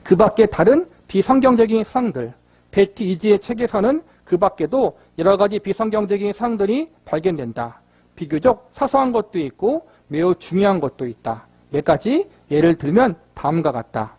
그 밖에 다른 비성경적인 사상들, 베티 이지의 책에서는 그 밖에도 여러 가지 비성경적인 사상들이 발견된다. 비교적 사소한 것도 있고 매우 중요한 것도 있다. 몇 가지 예를 들면 다음과 같다.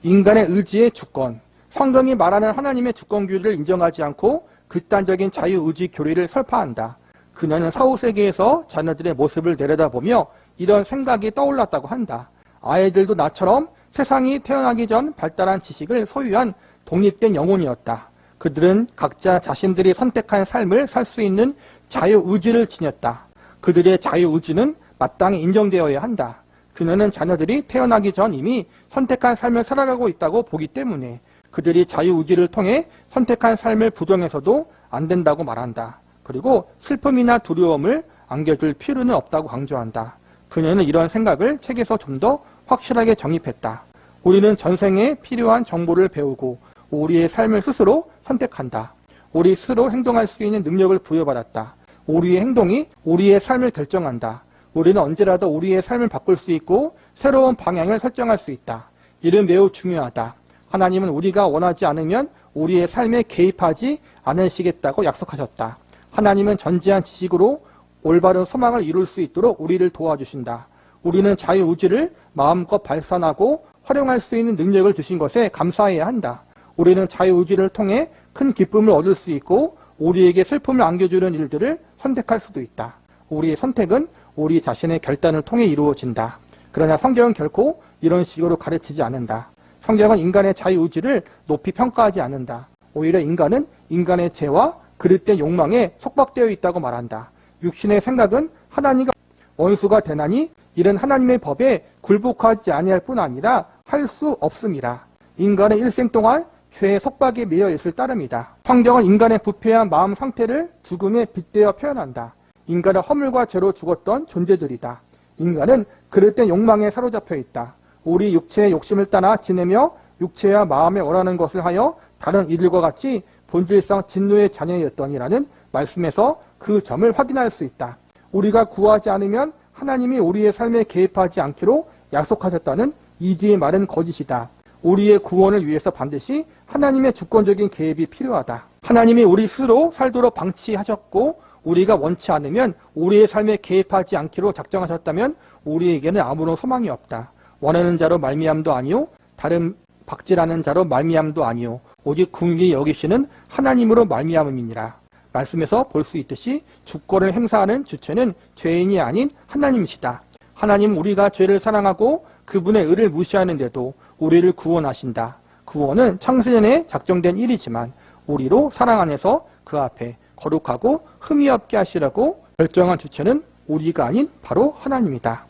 인간의 의지의 주권. 성경이 말하는 하나님의 주권규를 인정하지 않고 극단적인 자유의지 교리를 설파한다. 그녀는 사후세계에서 자녀들의 모습을 내려다보며 이런 생각이 떠올랐다고 한다. 아이들도 나처럼 세상이 태어나기 전 발달한 지식을 소유한 독립된 영혼이었다. 그들은 각자 자신들이 선택한 삶을 살 수 있는 자유의지를 지녔다. 그들의 자유의지는 마땅히 인정되어야 한다. 그녀는 자녀들이 태어나기 전 이미 선택한 삶을 살아가고 있다고 보기 때문에 그들이 자유의지를 통해 선택한 삶을 부정해서도 안 된다고 말한다. 그리고 슬픔이나 두려움을 안겨줄 필요는 없다고 강조한다. 그녀는 이런 생각을 책에서 좀 더 확실하게 정립했다. 우리는 전생에 필요한 정보를 배우고 우리의 삶을 스스로 선택한다. 우리 스스로 행동할 수 있는 능력을 부여받았다. 우리의 행동이 우리의 삶을 결정한다. 우리는 언제라도 우리의 삶을 바꿀 수 있고 새로운 방향을 설정할 수 있다. 이는 매우 중요하다. 하나님은 우리가 원하지 않으면 우리의 삶에 개입하지 않으시겠다고 약속하셨다. 하나님은 전지한 지식으로 올바른 소망을 이룰 수 있도록 우리를 도와주신다. 우리는 자유의지를 마음껏 발산하고 활용할 수 있는 능력을 주신 것에 감사해야 한다. 우리는 자유의지를 통해 큰 기쁨을 얻을 수 있고 우리에게 슬픔을 안겨주는 일들을 선택할 수도 있다. 우리의 선택은 우리 자신의 결단을 통해 이루어진다. 그러나 성경은 결코 이런 식으로 가르치지 않는다. 성경은 인간의 자유의지를 높이 평가하지 않는다. 오히려 인간은 인간의 죄와 그릇된 욕망에 속박되어 있다고 말한다. 육신의 생각은 하나님과 원수가 되나니 이는 하나님의 법에 굴복하지 아니할 뿐 아니라 할 수 없음이라. 인간의 일생 동안 죄의 속박에 매여 있을 따름이다. 성경은 인간의 부패한 마음 상태를 죽음에 빗대어 표현한다. 인간은 허물과 죄로 죽었던 존재들이다. 인간은 그릇된 욕망에 사로잡혀 있다. 우리 육체의 욕심을 따라 지내며 육체와 마음에 원하는 것을 하여 다른 이들과 같이 본질상 진노의 자녀였더니라는 말씀에서 그 점을 확인할 수 있다. 우리가 구하지 않으면 하나님이 우리의 삶에 개입하지 않기로 약속하셨다는 이디의 말은 거짓이다. 우리의 구원을 위해서 반드시 하나님의 주권적인 개입이 필요하다. 하나님이 우리 스스로 살도록 방치하셨고 우리가 원치 않으면 우리의 삶에 개입하지 않기로 작정하셨다면 우리에게는 아무런 소망이 없다. 원하는 자로 말미암도 아니요 다른 박질하는 자로 말미암도 아니요 오직 긍휼히 여기시는 하나님으로 말미암음이니라. 말씀에서 볼 수 있듯이 주권을 행사하는 주체는 죄인이 아닌 하나님이시다. 하나님은 우리가 죄를 사랑하고 그분의 의를 무시하는데도 우리를 구원하신다. 구원은 창세전에 작정된 일이지만 우리로 사랑 안에서 그 앞에 거룩하고 흠이 없게 하시라고 결정한 주체는 우리가 아닌 바로 하나님이다.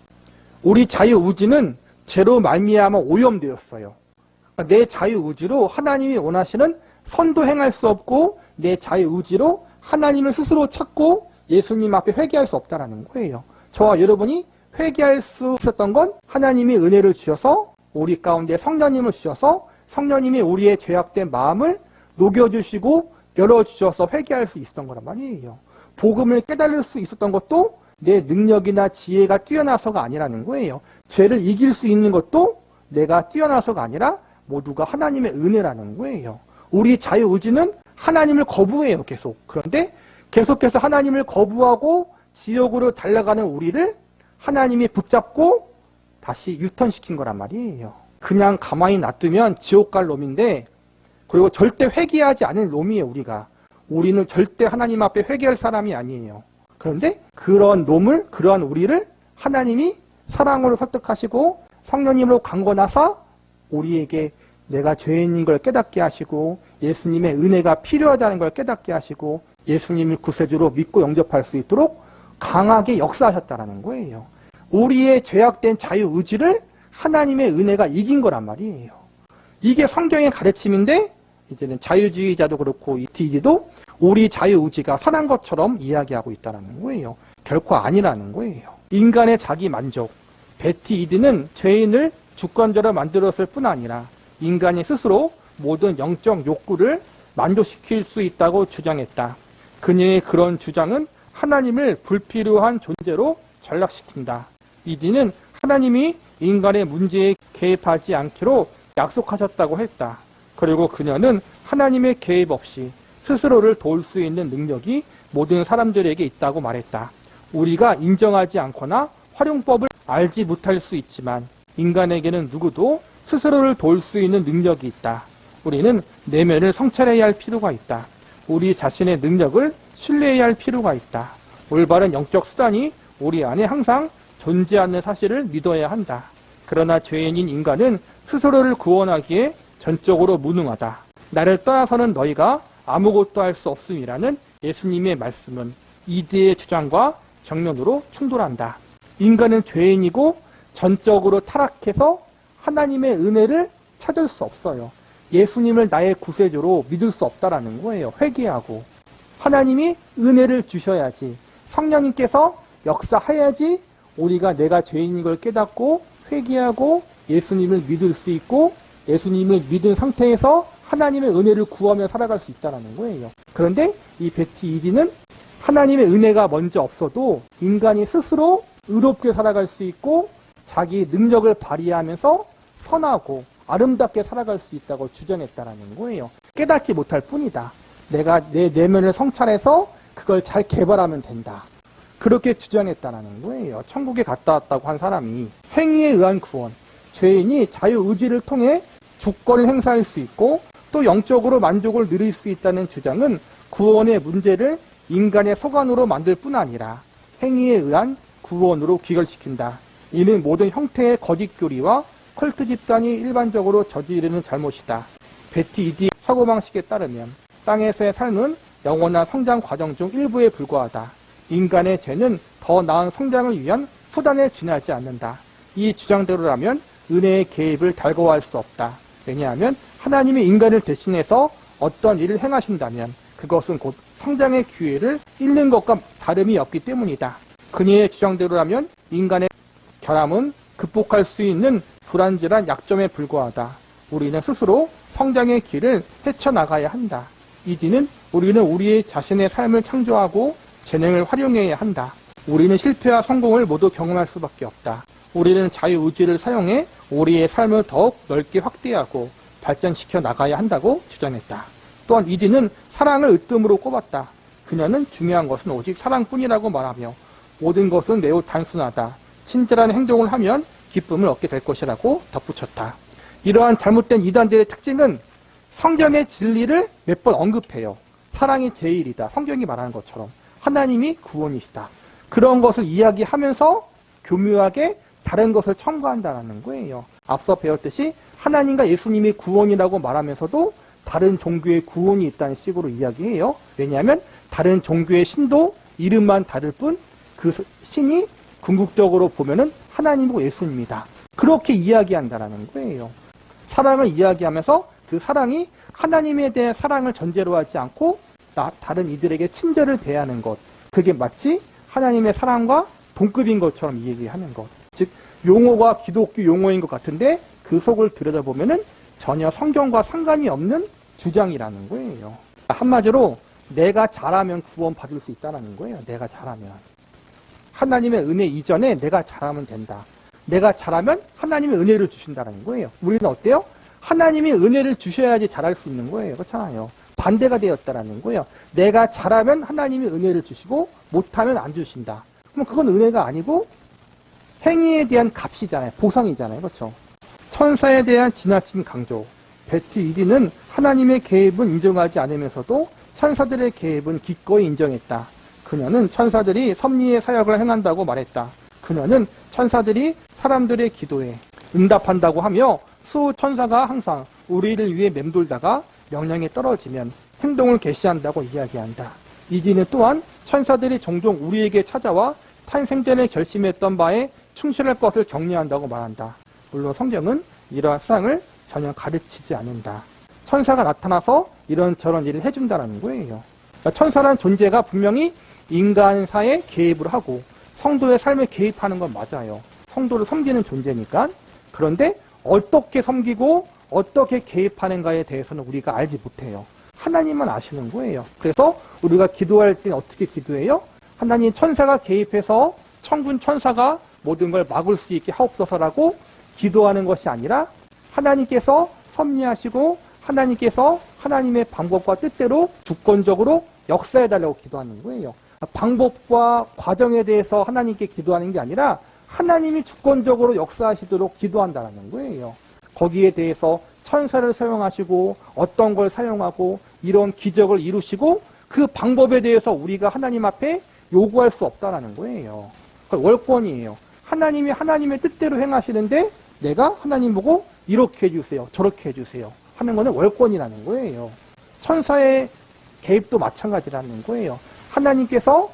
우리 자유의지는 죄로 말미암아 오염되었어요. 내 자유의지로 하나님이 원하시는 선도 행할 수 없고 내 자유의지로 하나님을 스스로 찾고 예수님 앞에 회개할 수 없다는 거예요. 저와 여러분이 회개할 수 있었던 건 하나님이 은혜를 주셔서 우리 가운데 성령님을 주셔서 성령님이 우리의 죄악된 마음을 녹여주시고 열어주셔서 회개할 수 있었던 거란 말이에요. 복음을 깨달을 수 있었던 것도 내 능력이나 지혜가 뛰어나서가 아니라는 거예요. 죄를 이길 수 있는 것도 내가 뛰어나서가 아니라 모두가 하나님의 은혜라는 거예요. 우리 자유의지는 하나님을 거부해요, 계속. 그런데 계속해서 하나님을 거부하고 지옥으로 달려가는 우리를 하나님이 붙잡고 다시 유턴시킨 거란 말이에요. 그냥 가만히 놔두면 지옥 갈 놈인데, 그리고 절대 회개하지 않은 놈이에요, 우리가. 우리는 절대 하나님 앞에 회개할 사람이 아니에요. 그런데 그런 놈을, 그러한 우리를 하나님이 사랑으로 설득하시고 성령님으로 강권하사 우리에게 내가 죄인인 걸 깨닫게 하시고 예수님의 은혜가 필요하다는 걸 깨닫게 하시고 예수님을 구세주로 믿고 영접할 수 있도록 강하게 역사하셨다는 거예요. 우리의 죄악된 자유의지를 하나님의 은혜가 이긴 거란 말이에요. 이게 성경의 가르침인데 이제는 자유주의자도 그렇고 이티지도 우리 자유의지가 선한 것처럼 이야기하고 있다는 거예요. 결코 아니라는 거예요. 인간의 자기 만족. 베티 이드는 죄인을 주권자로 만들었을 뿐 아니라 인간이 스스로 모든 영적 욕구를 만족시킬 수 있다고 주장했다. 그녀의 그런 주장은 하나님을 불필요한 존재로 전락시킨다. 이디는 하나님이 인간의 문제에 개입하지 않기로 약속하셨다고 했다. 그리고 그녀는 하나님의 개입 없이 스스로를 도울 수 있는 능력이 모든 사람들에게 있다고 말했다. 우리가 인정하지 않거나 활용법을 알지 못할 수 있지만 인간에게는 누구도 스스로를 도울 수 있는 능력이 있다. 우리는 내면을 성찰해야 할 필요가 있다. 우리 자신의 능력을 신뢰해야 할 필요가 있다. 올바른 영적 수단이 우리 안에 항상 존재하는 사실을 믿어야 한다. 그러나 죄인인 인간은 스스로를 구원하기에 전적으로 무능하다. 나를 떠나서는 너희가 아무것도 할 수 없음이라는 예수님의 말씀은 이디의 주장과 정면으로 충돌한다. 인간은 죄인이고 전적으로 타락해서 하나님의 은혜를 찾을 수 없어요. 예수님을 나의 구세주로 믿을 수 없다라는 거예요. 회개하고 하나님이 은혜를 주셔야지, 성령님께서 역사해야지 우리가 내가 죄인인 걸 깨닫고 회개하고 예수님을 믿을 수 있고 예수님을 믿은 상태에서 하나님의 은혜를 구하며 살아갈 수 있다는 거예요. 그런데 이 베티 이디는 하나님의 은혜가 먼저 없어도 인간이 스스로 의롭게 살아갈 수 있고 자기 능력을 발휘하면서 선하고 아름답게 살아갈 수 있다고 주장했다라는 거예요. 깨닫지 못할 뿐이다. 내가 내 내면을 성찰해서 그걸 잘 개발하면 된다. 그렇게 주장했다라는 거예요. 천국에 갔다 왔다고 한 사람이 행위에 의한 구원, 죄인이 자유의지를 통해 주권을 행사할 수 있고 또 영적으로 만족을 누릴 수 있다는 주장은 구원의 문제를 인간의 소관으로 만들 뿐 아니라 행위에 의한 구원으로 귀결시킨다. 이는 모든 형태의 거짓 교리와 컬트 집단이 일반적으로 저지르는 잘못이다. 베티 이디의 사고방식에 따르면 땅에서의 삶은 영원한 성장 과정 중 일부에 불과하다. 인간의 죄는 더 나은 성장을 위한 수단에 지나지 않는다. 이 주장대로라면 은혜의 개입을 달궈할 수 없다. 왜냐하면 하나님이 인간을 대신해서 어떤 일을 행하신다면 그것은 곧 성장의 기회를 잃는 것과 다름이 없기 때문이다. 그녀의 주장대로라면 인간의 결함은 극복할 수 있는 불완전한 약점에 불과하다. 우리는 스스로 성장의 길을 헤쳐나가야 한다. 이디는 우리는 우리의 자신의 삶을 창조하고 재능을 활용해야 한다. 우리는 실패와 성공을 모두 경험할 수밖에 없다. 우리는 자유의지를 사용해 우리의 삶을 더욱 넓게 확대하고 발전시켜 나가야 한다고 주장했다. 또한 이디는 사랑을 으뜸으로 꼽았다. 그녀는 중요한 것은 오직 사랑뿐이라고 말하며 모든 것은 매우 단순하다. 친절한 행동을 하면 기쁨을 얻게 될 것이라고 덧붙였다. 이러한 잘못된 이단들의 특징은 성경의 진리를 몇 번 언급해요. 사랑이 제일이다. 성경이 말하는 것처럼 하나님이 구원이시다. 그런 것을 이야기하면서 교묘하게 다른 것을 첨가한다는 거예요. 앞서 배웠듯이 하나님과 예수님이 구원이라고 말하면서도 다른 종교의 구원이 있다는 식으로 이야기해요. 왜냐하면 다른 종교의 신도 이름만 다를 뿐 그 신이 궁극적으로 보면은 하나님이고 예수님이다. 그렇게 이야기한다는 거예요. 사랑을 이야기하면서 그 사랑이 하나님에 대한 사랑을 전제로 하지 않고 다른 이들에게 친절을 대하는 것. 그게 마치 하나님의 사랑과 동급인 것처럼 이야기하는 것. 즉 용어가 기독교 용어인 것 같은데 그 속을 들여다보면은 전혀 성경과 상관이 없는 주장이라는 거예요. 한마디로 내가 잘하면 구원 받을 수 있다는 거예요. 내가 잘하면. 하나님의 은혜 이전에 내가 잘하면 된다. 내가 잘하면 하나님의 은혜를 주신다는 거예요. 우리는 어때요? 하나님이 은혜를 주셔야지 잘할 수 있는 거예요. 그렇잖아요. 반대가 되었다라는 거예요. 내가 잘하면 하나님이 은혜를 주시고 못하면 안 주신다. 그럼 그건 은혜가 아니고 행위에 대한 값이잖아요. 보상이잖아요. 그렇죠? 천사에 대한 지나친 강조. 베티 이디는 하나님의 개입은 인정하지 않으면서도 천사들의 개입은 기꺼이 인정했다. 그녀는 천사들이 섭리의 사역을 행한다고 말했다. 그녀는 천사들이 사람들의 기도에 응답한다고 하며 수 천사가 항상 우리를 위해 맴돌다가 명령에 떨어지면 행동을 개시한다고 이야기한다. 이디는 또한 천사들이 종종 우리에게 찾아와 탄생 전에 결심했던 바에 충실할 것을 격려한다고 말한다. 물론 성경은 이러한 사항을 전혀 가르치지 않는다. 천사가 나타나서 이런저런 일을 해준다는 거예요. 그러니까 천사라는 존재가 분명히 인간사에 개입을 하고 성도의 삶에 개입하는 건 맞아요. 성도를 섬기는 존재니까. 그런데 어떻게 섬기고 어떻게 개입하는가에 대해서는 우리가 알지 못해요. 하나님만 아시는 거예요. 그래서 우리가 기도할 때 어떻게 기도해요? 하나님 천사가 개입해서 천군 천사가 모든 걸 막을 수 있게 하옵소서라고 기도하는 것이 아니라 하나님께서 섭리하시고 하나님께서 하나님의 방법과 뜻대로 주권적으로 역사해달라고 기도하는 거예요. 방법과 과정에 대해서 하나님께 기도하는 게 아니라 하나님이 주권적으로 역사하시도록 기도한다는 거예요. 거기에 대해서 천사를 사용하시고 어떤 걸 사용하고 이런 기적을 이루시고 그 방법에 대해서 우리가 하나님 앞에 요구할 수 없다는 거예요. 월권이에요. 하나님이 하나님의 뜻대로 행하시는데 내가 하나님 보고 이렇게 해주세요. 저렇게 해주세요. 하는 거는 월권이라는 거예요. 천사의 개입도 마찬가지라는 거예요. 하나님께서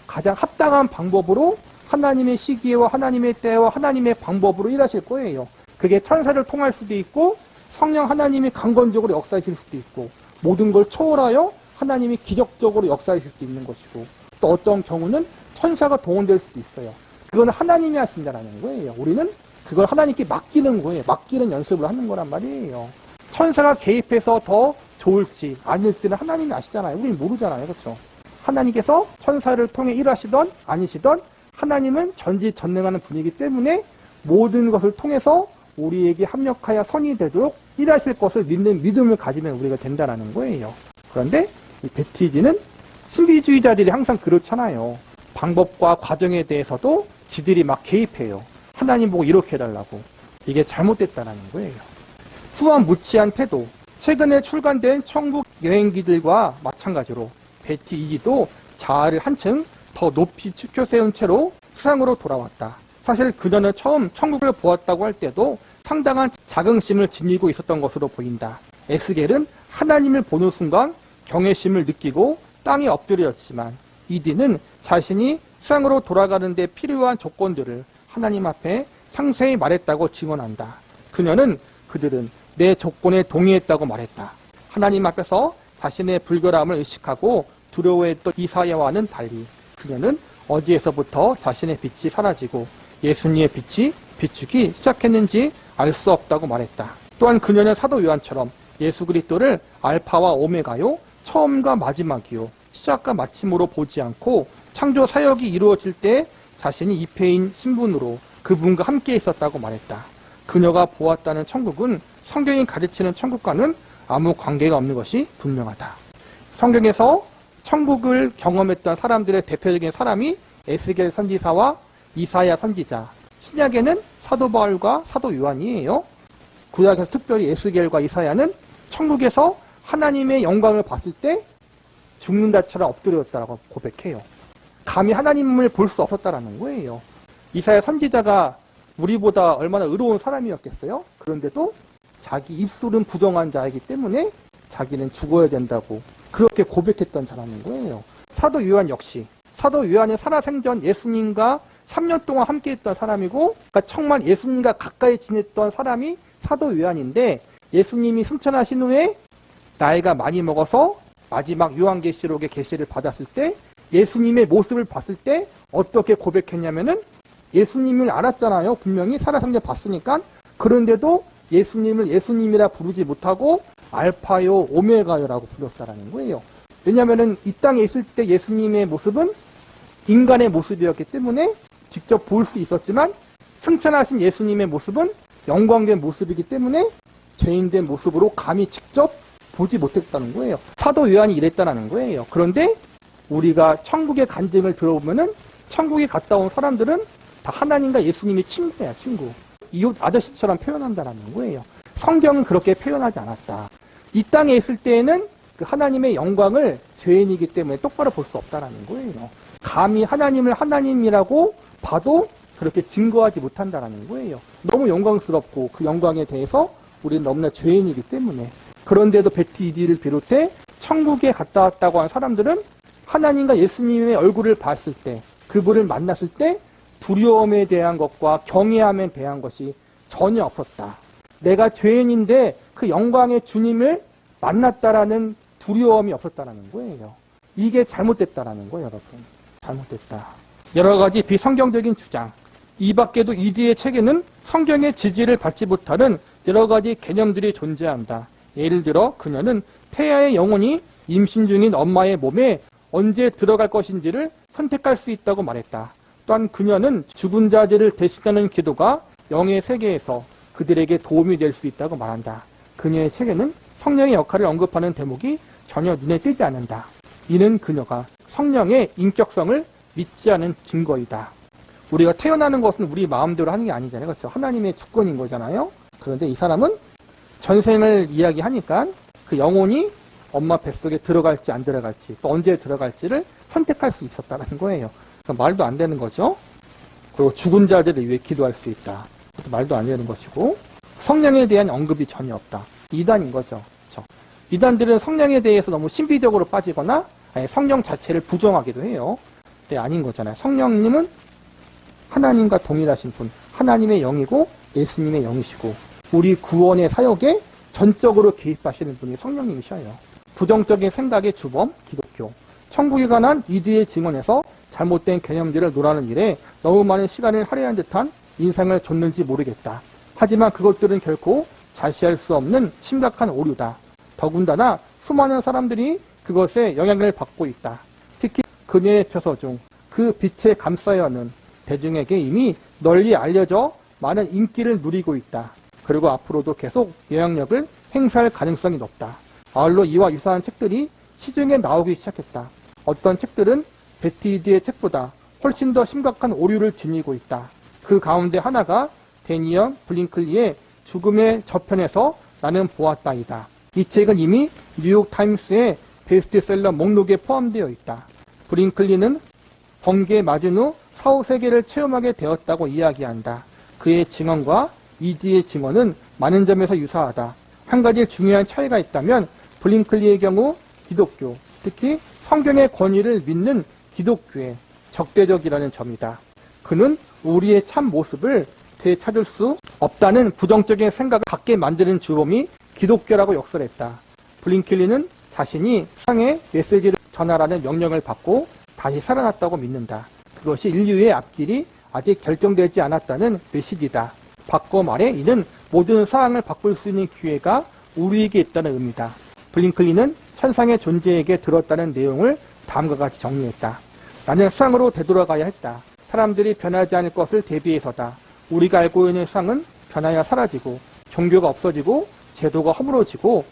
가장 합당한 방법으로 하나님의 시기와 하나님의 때와 하나님의 방법으로 일하실 거예요. 그게 천사를 통할 수도 있고 성령 하나님이 강건적으로 역사하실 수도 있고 모든 걸 초월하여 하나님이 기적적으로 역사하실 수도 있는 것이고 또 어떤 경우는 천사가 동원될 수도 있어요. 그건 하나님이 하신다는 거예요. 우리는 그걸 하나님께 맡기는 거예요. 맡기는 연습을 하는 거란 말이에요. 천사가 개입해서 더 좋을지 아닐지는 하나님이 아시잖아요. 우리는 모르잖아요. 그렇죠? 하나님께서 천사를 통해 일하시던 아니시던 하나님은 전지전능하는 분이기 때문에 모든 것을 통해서 우리에게 합력하여 선이 되도록 일하실 것을 믿는 믿음을 가지면 우리가 된다는 거예요. 그런데 이 베티지는 신비주의자들이 항상 그렇잖아요. 방법과 과정에 대해서도 지들이 막 개입해요. 하나님 보고 이렇게 해달라고. 이게 잘못됐다는 거예요. 수완무치한 태도. 최근에 출간된 천국 여행기들과 마찬가지로 베티 이지도 자아를 한층 더 높이 축혀 세운 채로 수상으로 돌아왔다. 사실 그녀는 처음 천국을 보았다고 할 때도 상당한 자긍심을 지니고 있었던 것으로 보인다. 에스겔은 하나님을 보는 순간 경외심을 느끼고 땅에 엎드렸지만 이디는 자신이 수상으로 돌아가는 데 필요한 조건들을 하나님 앞에 상세히 말했다고 증언한다. 그들은 내 조건에 동의했다고 말했다. 하나님 앞에서 자신의 불결함을 의식하고 두려워했던 이사야와는 달리 그녀는 어디에서부터 자신의 빛이 사라지고 예수님의 빛이 비추기 시작했는지 알 수 없다고 말했다. 또한 그녀는 사도 요한처럼 예수 그리스도를 알파와 오메가요, 처음과 마지막이요, 시작과 마침으로 보지 않고 창조 사역이 이루어질 때 자신이 입회인 신분으로 그분과 함께 있었다고 말했다. 그녀가 보았다는 천국은 성경이 가르치는 천국과는 아무 관계가 없는 것이 분명하다. 성경에서 천국을 경험했던 사람들의 대표적인 사람이 에스겔 선지사와 이사야 선지자, 신약에는 사도 바울과 사도 요한이에요. 구약에서 특별히 에스겔과 이사야는 천국에서 하나님의 영광을 봤을 때 죽는다처럼 엎드렸다고 고백해요. 감히 하나님을 볼 수 없었다라는 거예요. 이사야 선지자가 우리보다 얼마나 의로운 사람이었겠어요? 그런데도 자기 입술은 부정한 자이기 때문에 자기는 죽어야 된다고 그렇게 고백했던 자라는 거예요. 사도 요한 역시 사도 요한은 살아생전 예수님과 3년 동안 함께 했던 사람이고 그러니까 정말 예수님과 가까이 지냈던 사람이 사도 요한인데 예수님이 승천하신 후에 나이가 많이 먹어서 마지막 요한계시록의 계시를 받았을 때 예수님의 모습을 봤을 때 어떻게 고백했냐면은 예수님을 알았잖아요. 분명히 살아생전 봤으니까. 그런데도 예수님을 예수님이라 부르지 못하고 알파요 오메가요라고 불렀다라는 거예요. 왜냐하면은 이 땅에 있을 때 예수님의 모습은 인간의 모습이었기 때문에 직접 볼 수 있었지만 승천하신 예수님의 모습은 영광된 모습이기 때문에 죄인된 모습으로 감히 직접 보지 못했다는 거예요. 사도 요한이 이랬다는 거예요. 그런데 우리가 천국의 간증을 들어보면은 천국에 갔다 온 사람들은 다 하나님과 예수님이 친구야, 친구. 이웃 아저씨처럼 표현한다는 거예요. 성경은 그렇게 표현하지 않았다. 이 땅에 있을 때에는 그 하나님의 영광을 죄인이기 때문에 똑바로 볼 수 없다는 거예요. 감히 하나님을 하나님이라고 봐도 그렇게 증거하지 못한다는 거예요. 너무 영광스럽고 그 영광에 대해서 우리는 너무나 죄인이기 때문에. 그런데도 베티이디를 비롯해 천국에 갔다 왔다고 한 사람들은 하나님과 예수님의 얼굴을 봤을 때, 그분을 만났을 때 두려움에 대한 것과 경외함에 대한 것이 전혀 없었다. 내가 죄인인데 그 영광의 주님을 만났다라는 두려움이 없었다라는 거예요. 이게 잘못됐다라는 거예요, 여러분. 잘못됐다. 여러 가지 비성경적인 주장. 이 밖에도 이디의 책에는 성경의 지지를 받지 못하는 여러 가지 개념들이 존재한다. 예를 들어 그녀는 태아의 영혼이 임신 중인 엄마의 몸에 언제 들어갈 것인지를 선택할 수 있다고 말했다. 또한 그녀는 죽은 자들을 대신하는 기도가 영의 세계에서 그들에게 도움이 될 수 있다고 말한다. 그녀의 책에는 성령의 역할을 언급하는 대목이 전혀 눈에 띄지 않는다. 이는 그녀가 성령의 인격성을 믿지 않은 증거이다. 우리가 태어나는 것은 우리 마음대로 하는 게 아니잖아요. 그렇죠? 하나님의 주권인 거잖아요. 그런데 이 사람은 전생을 이야기하니까 그 영혼이 엄마 뱃속에 들어갈지 안 들어갈지 또 언제 들어갈지를 선택할 수 있었다는 거예요. 그러니까 말도 안 되는 거죠. 그리고 죽은 자들을 위해 기도할 수 있다. 말도 안 되는 것이고 성령에 대한 언급이 전혀 없다. 이단인 거죠. 그렇죠? 이단들은 성령에 대해서 너무 신비적으로 빠지거나 성령 자체를 부정하기도 해요. 근데 아닌 거잖아요. 성령님은 하나님과 동일하신 분, 하나님의 영이고 예수님의 영이시고 우리 구원의 사역에 전적으로 개입하시는 분이 성령님이셔요. 부정적인 생각의 주범, 기독교. 천국에 관한 이드의 증언에서 잘못된 개념들을 논하는 일에 너무 많은 시간을 할애한 듯한 인상을 줬는지 모르겠다. 하지만 그것들은 결코 자시할 수 없는 심각한 오류다. 더군다나 수많은 사람들이 그것에 영향을 받고 있다. 특히 그녀의 표서 중 그 빛에 감싸야 하는 대중에게 이미 널리 알려져 많은 인기를 누리고 있다. 그리고 앞으로도 계속 영향력을 행사할 가능성이 높다. 아울러 이와 유사한 책들이 시중에 나오기 시작했다. 어떤 책들은 베티 이드의 책보다 훨씬 더 심각한 오류를 지니고 있다. 그 가운데 하나가 데니언 블링클리의 죽음의 저편에서 나는 보았다이다. 이 책은 이미 뉴욕타임스의 베스트셀러 목록에 포함되어 있다. 블링클리는 번개에 맞은 후 사후 세계를 체험하게 되었다고 이야기한다. 그의 증언과 이드의 증언은 많은 점에서 유사하다. 한 가지 중요한 차이가 있다면 블링클리의 경우 기독교, 특히 성경의 권위를 믿는 기독교에 적대적이라는 점이다. 그는 우리의 참 모습을 되찾을 수 없다는 부정적인 생각을 갖게 만드는 주범이 기독교라고 역설했다. 블링클리는 자신이 세상에 메시지를 전하라는 명령을 받고 다시 살아났다고 믿는다. 그것이 인류의 앞길이 아직 결정되지 않았다는 메시지다. 바꿔 말해 이는 모든 상황을 바꿀 수 있는 기회가 우리에게 있다는 의미다. 블링클리는 천상의 존재에게 들었다는 내용을 다음과 같이 정리했다. 나는 세상으로 되돌아가야 했다. 사람들이 변하지 않을 것을 대비해서다. 우리가 알고 있는 세상은 변하여 사라지고 종교가 없어지고 제도가 허물어지고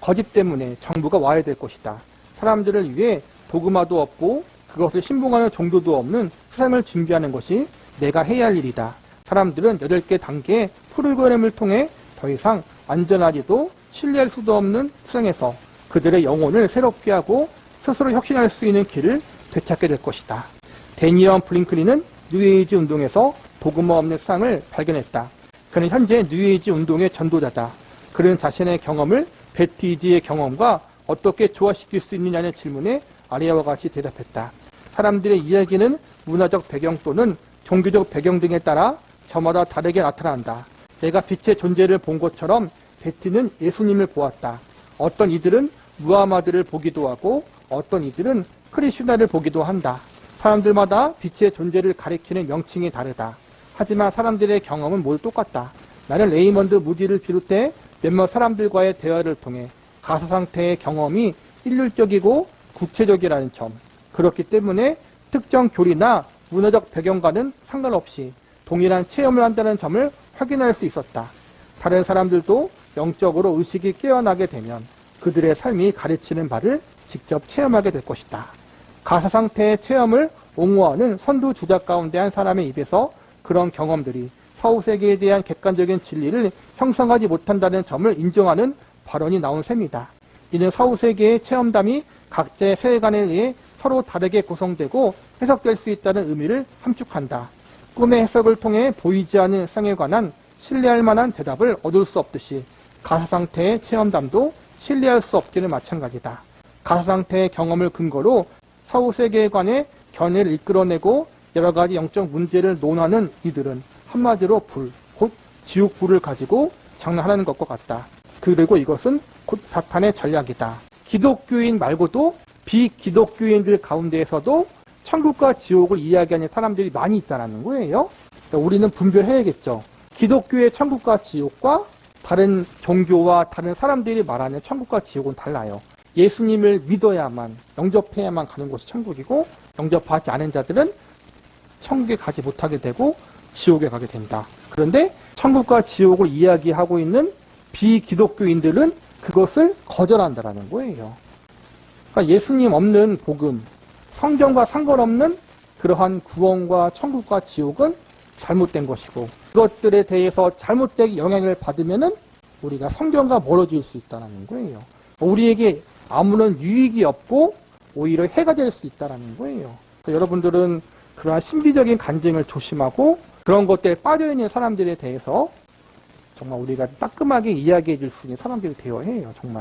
거짓 때문에 정부가 와야 될 것이다. 사람들을 위해 도그마도 없고 그것을 신봉하는 종교도 없는 세상을 준비하는 것이 내가 해야 할 일이다. 사람들은 8개 단계의 프로그램을 통해 더 이상 안전하지도 신뢰할 수도 없는 세상에서 그들의 영혼을 새롭게 하고 스스로 혁신할 수 있는 길을 되찾게 될 것이다. 데니언 블링클리는 뉴에이지 운동에서 도그마 없는 세상을 발견했다. 그는 현재 뉴에이지 운동의 전도자다. 그는 자신의 경험을 베티 이드의 경험과 어떻게 조화시킬 수 있느냐는 질문에 아래와 같이 대답했다. 사람들의 이야기는 문화적 배경 또는 종교적 배경 등에 따라 저마다 다르게 나타난다. 내가 빛의 존재를 본 것처럼 베티는 예수님을 보았다. 어떤 이들은 무하마드를 보기도 하고 어떤 이들은 크리슈나를 보기도 한다. 사람들마다 빛의 존재를 가리키는 명칭이 다르다. 하지만 사람들의 경험은 모두 똑같다. 나는 레이먼드 무디를 비롯해 몇몇 사람들과의 대화를 통해 가사 상태의 경험이 일률적이고 구체적이라는 점. 그렇기 때문에 특정 교리나 문화적 배경과는 상관없이 동일한 체험을 한다는 점을 확인할 수 있었다. 다른 사람들도 영적으로 의식이 깨어나게 되면 그들의 삶이 가르치는 바를 직접 체험하게 될 것이다. 가사 상태의 체험을 옹호하는 선두 주자 가운데 한 사람의 입에서 그런 경험들이 사후세계에 대한 객관적인 진리를 형성하지 못한다는 점을 인정하는 발언이 나온 셈이다. 이는 사후세계의 체험담이 각자의 세계관에 의해 서로 다르게 구성되고 해석될 수 있다는 의미를 함축한다. 꿈의 해석을 통해 보이지 않는 세상에 관한 신뢰할 만한 대답을 얻을 수 없듯이 가사 상태의 체험담도 신뢰할 수 없기는 마찬가지다. 가사 상태의 경험을 근거로 사후세계에 관해 견해를 이끌어내고 여러 가지 영적 문제를 논하는 이들은 한마디로 불, 곧 지옥불을 가지고 장난하는 것과 같다. 그리고 이것은 곧 사탄의 전략이다. 기독교인 말고도 비기독교인들 가운데에서도 천국과 지옥을 이야기하는 사람들이 많이 있다는 거예요. 그러니까 우리는 분별해야겠죠. 기독교의 천국과 지옥과 다른 종교와 다른 사람들이 말하는 천국과 지옥은 달라요. 예수님을 믿어야만, 영접해야만 가는 곳이 천국이고 영접하지 않은 자들은 천국에 가지 못하게 되고 지옥에 가게 된다. 그런데 천국과 지옥을 이야기하고 있는 비기독교인들은 그것을 거절한다라는 거예요. 그러니까 예수님 없는 복음, 성경과 상관없는 그러한 구원과 천국과 지옥은 잘못된 것이고, 그것들에 대해서 잘못되게 영향을 받으면은 우리가 성경과 멀어질 수 있다는 거예요. 우리에게 아무런 유익이 없고 오히려 해가 될 수 있다는 거예요. 그러니까 여러분들은 그러한 신비적인 간증을 조심하고 그런 것들에 빠져있는 사람들에 대해서 정말 우리가 따끔하게 이야기해 줄 수 있는 사람들이 되어야 해요. 정말.